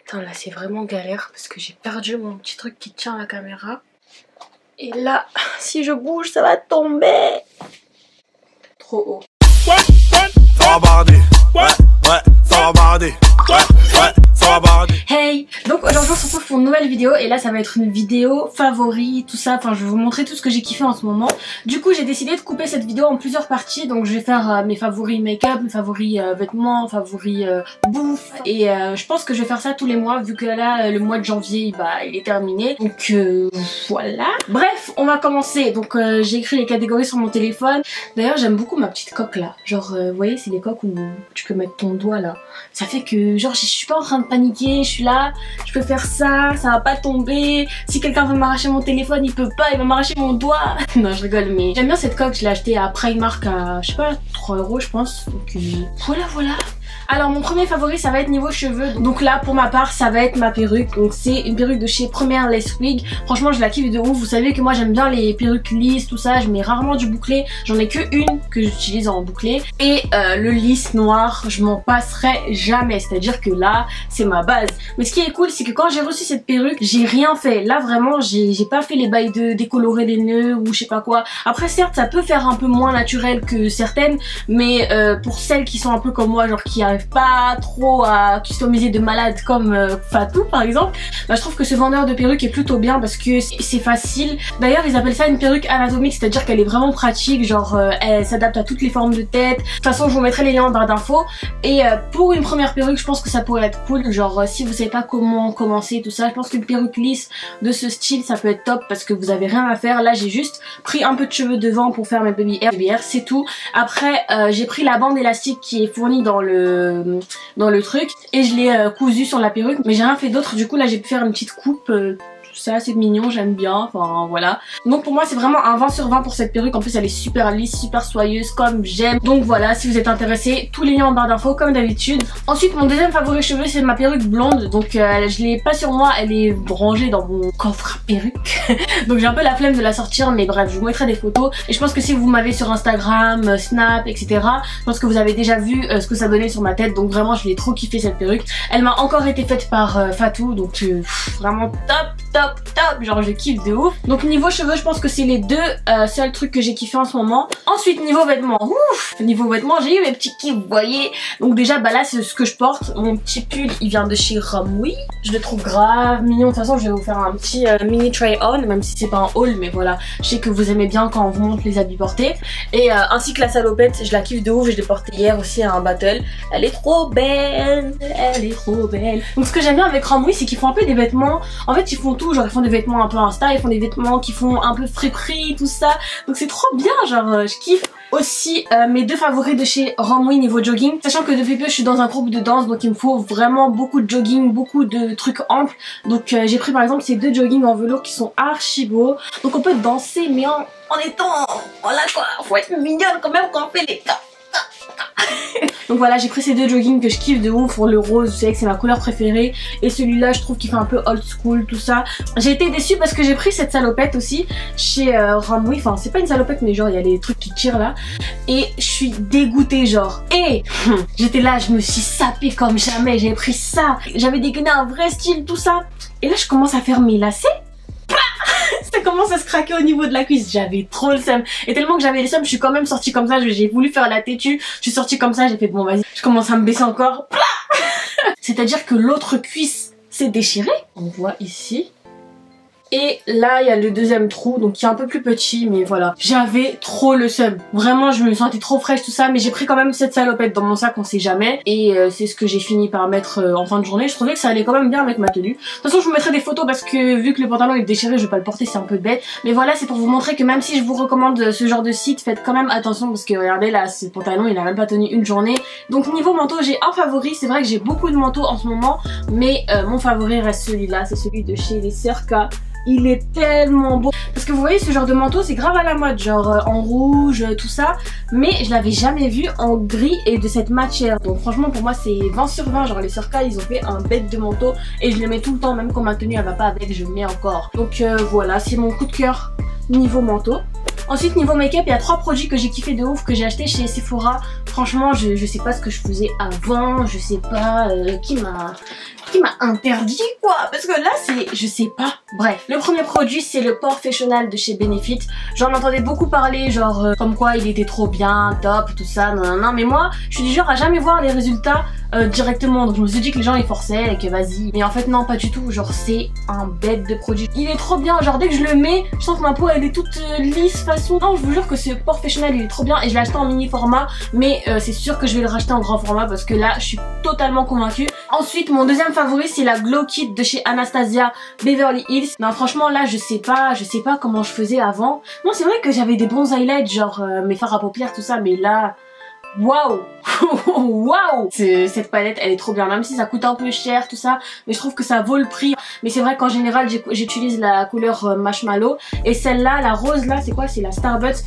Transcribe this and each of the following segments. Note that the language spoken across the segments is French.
Putain, là c'est vraiment galère parce que j'ai perdu mon petit truc qui tient la caméra. Et là, si je bouge, ça va tomber. Trop haut. Ça va barder. Ouais, ça va barder. Ouais, ça va barder. Hey! Donc aujourd'hui on se retrouve pour une nouvelle vidéo et là ça va être une vidéo favori, tout ça, enfin je vais vous montrer tout ce que j'ai kiffé en ce moment. Du coup j'ai décidé de couper cette vidéo en plusieurs parties, donc je vais faire mes favoris make-up, mes favoris vêtements, favoris bouffe et je pense que je vais faire ça tous les mois vu que là le mois de janvier bah, il est terminé, donc voilà. Bref, on va commencer, donc j'ai écrit les catégories sur mon téléphone. D'ailleurs j'aime beaucoup ma petite coque là, genre vous voyez c'est des coques où tu peux mettre ton doigt là, ça fait que genre je suis pas en train de paniquer, je suis là, je peux faire ça, ça va pas tomber. Si quelqu'un veut m'arracher mon téléphone, il peut pas, il va m'arracher mon doigt. Non, je rigole, mais j'aime bien cette coque, je l'ai achetée à Primark à, je sais pas, 3 € je pense. Donc voilà. Alors mon premier favori ça va être niveau cheveux, donc là pour ma part ça va être ma perruque, donc c'est une perruque de chez Première Lace Wig. Franchement je la kiffe de ouf, vous savez que moi j'aime bien les perruques lisses tout ça, je mets rarement du bouclé, j'en ai que une que j'utilise en bouclé et le lisse noir je m'en passerai jamais, c'est à dire que là c'est ma base. Mais ce qui est cool c'est que quand j'ai reçu cette perruque j'ai rien fait, là vraiment j'ai pas fait les bails de décolorer des nœuds ou je sais pas quoi. Après certes ça peut faire un peu moins naturel que certaines, mais pour celles qui sont un peu comme moi, genre qui arrivent pas trop à customiser de malade comme Fatou par exemple, bah, je trouve que ce vendeur de perruques est plutôt bien parce que c'est facile. D'ailleurs ils appellent ça une perruque anatomique, c'est à dire qu'elle est vraiment pratique, genre elle s'adapte à toutes les formes de tête. De toute façon je vous mettrai les liens en barre d'infos et pour une première perruque je pense que ça pourrait être cool, genre si vous savez pas comment commencer tout ça, je pense qu'une perruque lisse de ce style ça peut être top parce que vous avez rien à faire. Là j'ai juste pris un peu de cheveux devant pour faire mes baby hair, c'est tout. Après j'ai pris la bande élastique qui est fournie dans le truc et je l'ai cousu sur la perruque, mais j'ai rien fait d'autre. Du coup là j'ai pu faire une petite coupe, c'est assez mignon, j'aime bien, enfin voilà. Donc pour moi c'est vraiment un 20 sur 20 pour cette perruque, en plus elle est super lisse, super soyeuse comme j'aime. Donc voilà, si vous êtes intéressé, tous les liens en barre d'infos comme d'habitude. Ensuite mon deuxième favori cheveux c'est ma perruque blonde, donc je l'ai pas sur moi, elle est rangée dans mon coffre à perruque. Donc j'ai un peu la flemme de la sortir, mais bref je vous mettrai des photos et je pense que si vous m'avez sur Instagram, Snap, etc. je pense que vous avez déjà vu ce que ça donnait sur ma tête, donc vraiment je l'ai trop kiffé cette perruque. Elle m'a encore été faite par Fatou, donc vraiment top, genre je kiffe de ouf. Donc niveau cheveux je pense que c'est les deux seuls trucs que j'ai kiffé en ce moment. Ensuite niveau vêtements, niveau vêtements j'ai eu mes petits kiffs, vous voyez. Donc déjà bah là c'est ce que je porte, mon petit pull il vient de chez Romwe, je le trouve grave mignon. De toute façon je vais vous faire un petit mini try on, même si c'est pas un haul, mais voilà, je sais que vous aimez bien quand on vous montre les habits portés. Et ainsi que la salopette, je la kiffe de ouf, je l'ai portée hier aussi à un battle, elle est trop belle, elle est trop belle. Donc ce que j'aime bien avec Romwe c'est qu'ils font un peu des vêtements, en fait ils font tout, genre ils font des vêtements un peu Insta, ils font des vêtements qui font un peu friperie, tout ça, donc c'est trop bien, genre je kiffe. Aussi mes deux favoris de chez Romwe niveau jogging, sachant que depuis peu je suis dans un groupe de danse, donc il me faut vraiment beaucoup de jogging, beaucoup de trucs amples. Donc j'ai pris par exemple ces deux joggings en velours qui sont archi beaux, donc on peut danser mais en étant, voilà quoi, faut être mignonne quand même quand on fait les cas. Donc voilà, j'ai pris ces deux joggings que je kiffe de ouf. Pour le rose, vous savez que c'est ma couleur préférée, et celui-là je trouve qu'il fait un peu old school tout ça. J'ai été déçue parce que j'ai pris cette salopette aussi chez Romwe, enfin c'est pas une salopette mais genre il y a des trucs qui tirent là, et je suis dégoûtée genre. Et j'étais là, je me suis sapée comme jamais, j'ai pris ça, j'avais dégainé un vrai style tout ça, et là je commence à faire mes lacets. Ça commence à se craquer au niveau de la cuisse, j'avais trop le seum. Et tellement que j'avais le seum, je suis quand même sortie comme ça, j'ai voulu faire la têtue, je suis sortie comme ça, j'ai fait bon vas-y, je commence à me baisser encore. C'est à dire que l'autre cuisse s'est déchirée, on voit ici. Et là il y a le deuxième trou, donc qui est un peu plus petit, mais voilà, j'avais trop le seum, vraiment je me sentais trop fraîche tout ça, mais j'ai pris quand même cette salopette dans mon sac, on sait jamais, et c'est ce que j'ai fini par mettre en fin de journée. Je trouvais que ça allait quand même bien avec ma tenue. De toute façon je vous mettrai des photos parce que vu que le pantalon est déchiré je vais pas le porter, c'est un peu bête, mais voilà, c'est pour vous montrer que même si je vous recommande ce genre de site, faites quand même attention parce que regardez là, ce pantalon il a même pas tenu une journée. Donc niveau manteau j'ai un favori, c'est vrai que j'ai beaucoup de manteaux en ce moment, mais mon favori reste celui-là, c'est celui de chez les Sœurs K. Il est tellement beau. Parce que vous voyez ce genre de manteau c'est grave à la mode, genre en rouge, tout ça. Mais je l'avais jamais vu en gris et de cette matière. Donc franchement pour moi c'est 20 sur 20. Genre les Sœurs K ils ont fait un bête de manteau. Et je le mets tout le temps, même quand ma tenue elle va pas avec, je le mets encore. Donc voilà, c'est mon coup de cœur niveau manteau. Ensuite niveau make-up, il y a 3 produits que j'ai kiffé de ouf, que j'ai acheté chez Sephora. Franchement je sais pas ce que je faisais avant, je sais pas qui Qui m'a interdit quoi? Parce que là c'est, je sais pas. Bref, le premier produit c'est le Professional de chez Benefit. J'en entendais beaucoup parler, genre comme quoi il était trop bien, top, tout ça, non. Mais moi, je suis du genre à jamais voir les résultats directement. Donc je me suis dit que les gens ils forçaient et que vas-y. Mais en fait non, pas du tout. Genre c'est un bête de produit. Il est trop bien. Genre dès que je le mets, je sens que ma peau elle est toute lisse façon. Non, je vous jure que ce Professional il est trop bien et je l'ai acheté en mini format. Mais c'est sûr que je vais le racheter en grand format parce que là je suis totalement convaincue. Ensuite mon deuxième favori c'est la Glow Kit de chez Anastasia Beverly Hills. Non franchement là je sais pas comment je faisais avant. Non c'est vrai que j'avais des bons highlights genre mes fards à paupières tout ça, mais là waouh waouh, cette palette elle est trop bien, même si ça coûte un peu cher tout ça, mais je trouve que ça vaut le prix. Mais c'est vrai qu'en général j'utilise la couleur marshmallow, et celle-là, la rose là, c'est quoi? C'est la Starburst.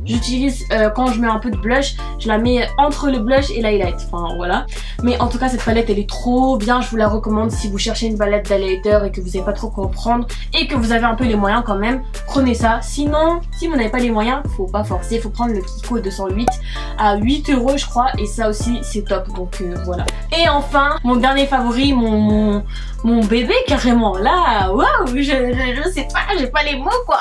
J'utilise quand je mets un peu de blush, je la mets entre le blush et l'highlight, enfin voilà. Mais en tout cas cette palette elle est trop bien, je vous la recommande si vous cherchez une palette d'highlighter et que vous savez pas trop quoi prendre et que vous avez un peu les moyens quand même, prenez ça. Sinon, si vous n'avez pas les moyens, faut pas forcer, faut prendre le Kiko 208 à 8 € je crois, et ça aussi c'est top, donc voilà. Et enfin mon dernier favori, mon bébé carrément là, waouh, je sais pas, j'ai pas les mots quoi.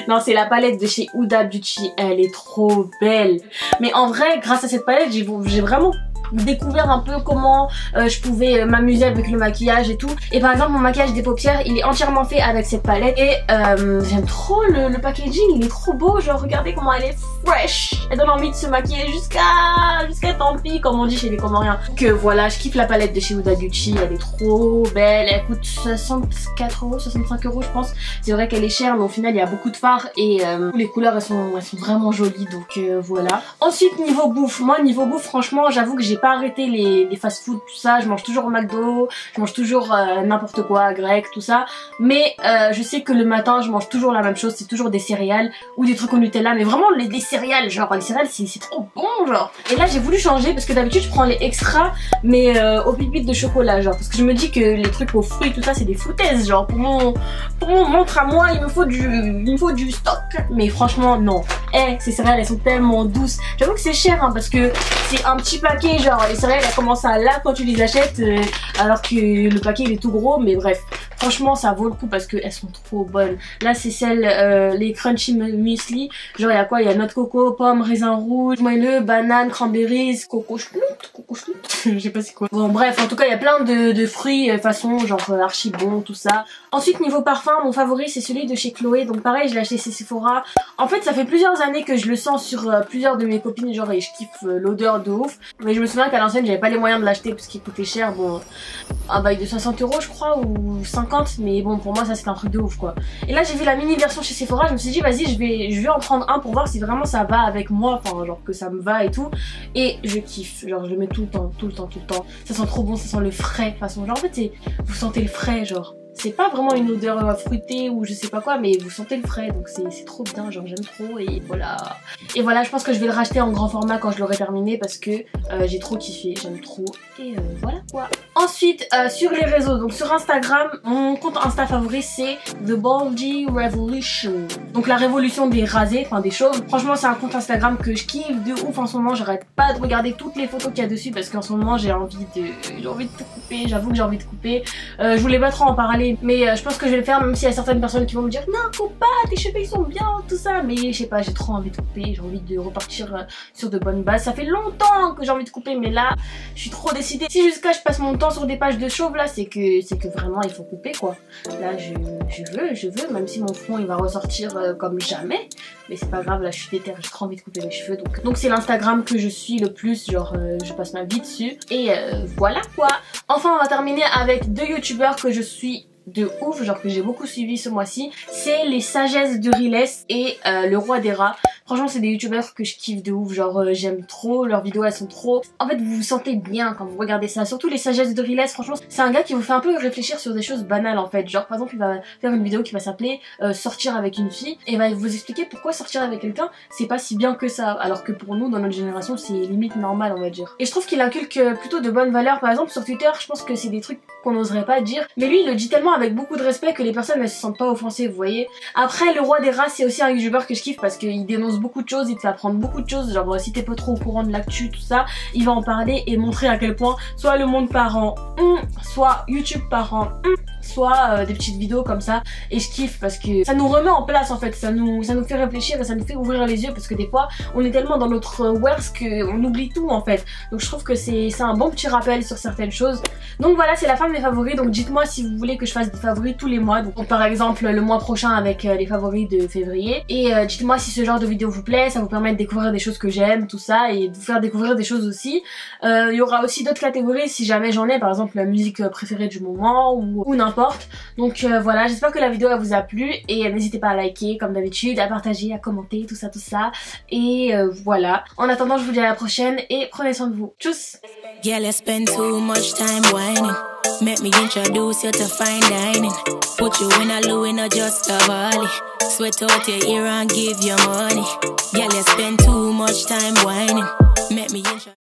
Non, c'est la palette de chez Huda Beauty, elle est trop belle. Mais en vrai grâce à cette palette j'ai vraiment découvert un peu comment je pouvais m'amuser avec le maquillage et tout. Et par exemple mon maquillage des paupières il est entièrement fait avec cette palette, et j'aime trop le packaging, il est trop beau, genre regardez comment elle est fresh, elle donne envie de se maquiller jusqu'à tant pis comme on dit chez les Comoriens. Que voilà, je kiffe la palette de chez Huda Beauty, elle est trop belle, elle coûte 64 €, 65 € je pense. C'est vrai qu'elle est chère mais au final il y a beaucoup de fards et les couleurs elles sont vraiment jolies, donc voilà. Ensuite niveau bouffe, moi niveau bouffe franchement j'avoue que j'ai pas arrêté les fast food tout ça, je mange toujours au McDo, je mange toujours n'importe quoi, grec tout ça, mais je sais que le matin je mange toujours la même chose, c'est toujours des céréales ou des trucs au Nutella, mais vraiment des céréales, genre les céréales c'est trop bon genre. Et là j'ai voulu changer parce que d'habitude je prends les extras mais aux pépites de chocolat, genre parce que je me dis que les trucs aux fruits tout ça c'est des foutaises, genre pour mon ventre à moi il me faut du stock. Mais franchement non, ces céréales elles sont tellement douces. J'avoue que c'est cher hein, parce que c'est un petit paquet, genre les céréales elles commencent à là quand tu les achètes alors que le paquet il est tout gros, mais bref. Franchement ça vaut le coup parce qu'elles sont trop bonnes. Là c'est celles, les crunchy muesli. Genre il y a quoi? Il y a noix de coco, pomme, raisin rouge, moelleux, banane, cranberries, coco schnout. Je sais pas c'est quoi. Bon bref, en tout cas il y a plein de fruits façon genre archi bon tout ça. Ensuite niveau parfum, mon favori c'est celui de chez Chloé. Donc pareil je l'ai acheté chez Sephora. En fait ça fait plusieurs années que je le sens sur plusieurs de mes copines, genre et je kiffe l'odeur de ouf. Mais je me souviens qu'à l'ancienne j'avais pas les moyens de l'acheter parce qu'il coûtait cher. Bon un bail de 60 € je crois ou 50, mais bon pour moi ça c'est un truc de ouf quoi. Et là j'ai vu la mini version chez Sephora, je me suis dit vas-y je vais en prendre un pour voir si vraiment ça va avec moi, enfin genre que ça me va et tout. Et je kiffe, genre je le mets tout le temps. Ça sent trop bon, ça sent le frais façon, genre en fait vous sentez le frais, genre c'est pas vraiment une odeur fruitée ou je sais pas quoi, mais vous sentez le frais, donc c'est trop bien, genre j'aime trop. Et voilà, je pense que je vais le racheter en grand format quand je l'aurai terminé parce que j'ai trop kiffé, j'aime trop. Et voilà quoi. Ensuite sur les réseaux, donc sur Instagram, mon compte Insta favori c'est The Baldy Revolution, donc la révolution des rasés, enfin des chauves. Franchement c'est un compte Instagram que je kiffe de ouf en ce moment, j'arrête pas de regarder toutes les photos qu'il y a dessus parce qu'en ce moment j'ai envie de tout couper, j'avoue que j'ai envie de couper. Je voulais pas trop en parler, mais je pense que je vais le faire, même s'il y a certaines personnes qui vont me dire non coupe pas, tes cheveux ils sont bien tout ça, mais je sais pas, j'ai trop envie de couper, j'ai envie de repartir sur de bonnes bases. Ça fait longtemps que j'ai envie de couper mais là je suis trop décidée. Si jusqu'à je passe mon temps sur des pages de chauve là, c'est que vraiment il faut couper quoi. Là je veux, même si mon front il va ressortir comme jamais, mais c'est pas grave, là je suis déterre, j'ai trop envie de couper mes cheveux, donc c'est l'Instagram que je suis le plus, genre je passe ma vie dessus. Et voilà quoi. Enfin on va terminer avec deux youtubeurs que je suis de ouf, genre que j'ai beaucoup suivi ce mois-ci, c'est les Sagesses de Riles et le Roi des Rats. Franchement c'est des youtubeurs que je kiffe de ouf, genre j'aime trop, leurs vidéos elles sont trop... En fait vous vous sentez bien quand vous regardez ça, surtout les Sagesses de Riles. Franchement c'est un gars qui vous fait un peu réfléchir sur des choses banales en fait, genre par exemple il va faire une vidéo qui va s'appeler sortir avec une fille et il va vous expliquer pourquoi sortir avec quelqu'un c'est pas si bien que ça, alors que pour nous dans notre génération c'est limite normal on va dire. Et je trouve qu'il inculque plutôt de bonnes valeurs. Par exemple sur Twitter je pense que c'est des trucs qu'on n'oserait pas dire, mais lui il le dit tellement avec beaucoup de respect que les personnes elles se sentent pas offensées, vous voyez. Après le Roi des Rats c'est aussi un youtubeur que je kiffe parce qu'il dénonce t'annonce beaucoup de choses, il te fait apprendre beaucoup de choses, genre si t'es pas trop au courant de l'actu, tout ça, il va en parler et montrer à quel point soit le monde part en soit YouTube part en soit des petites vidéos comme ça, et je kiffe parce que ça nous remet en place en fait, ça nous fait réfléchir et ça nous fait ouvrir les yeux, parce que des fois on est tellement dans notre worst qu'on oublie tout en fait. Donc je trouve que c'est un bon petit rappel sur certaines choses. Donc voilà, c'est la fin de mes favoris. Donc dites-moi si vous voulez que je fasse des favoris tous les mois, donc par exemple le mois prochain avec les favoris de février, et dites-moi si ce genre de vidéo vous plaît, ça vous permet de découvrir des choses que j'aime, tout ça, et de vous faire découvrir des choses aussi. Il y aura aussi d'autres catégories si jamais j'en ai, par exemple la musique préférée du moment ou n'importe. Donc voilà, j'espère que la vidéo elle vous a plu, et n'hésitez pas à liker comme d'habitude, à partager, à commenter, tout ça, et voilà. En attendant, je vous dis à la prochaine et prenez soin de vous. Tchuss! Girl, you spend too much time whining. Make me introduce you to fine dining. Put you in a Louis, not just a Bali. Sweat out your ear and give you money. Girl, you spend too much time whining. Make me introduce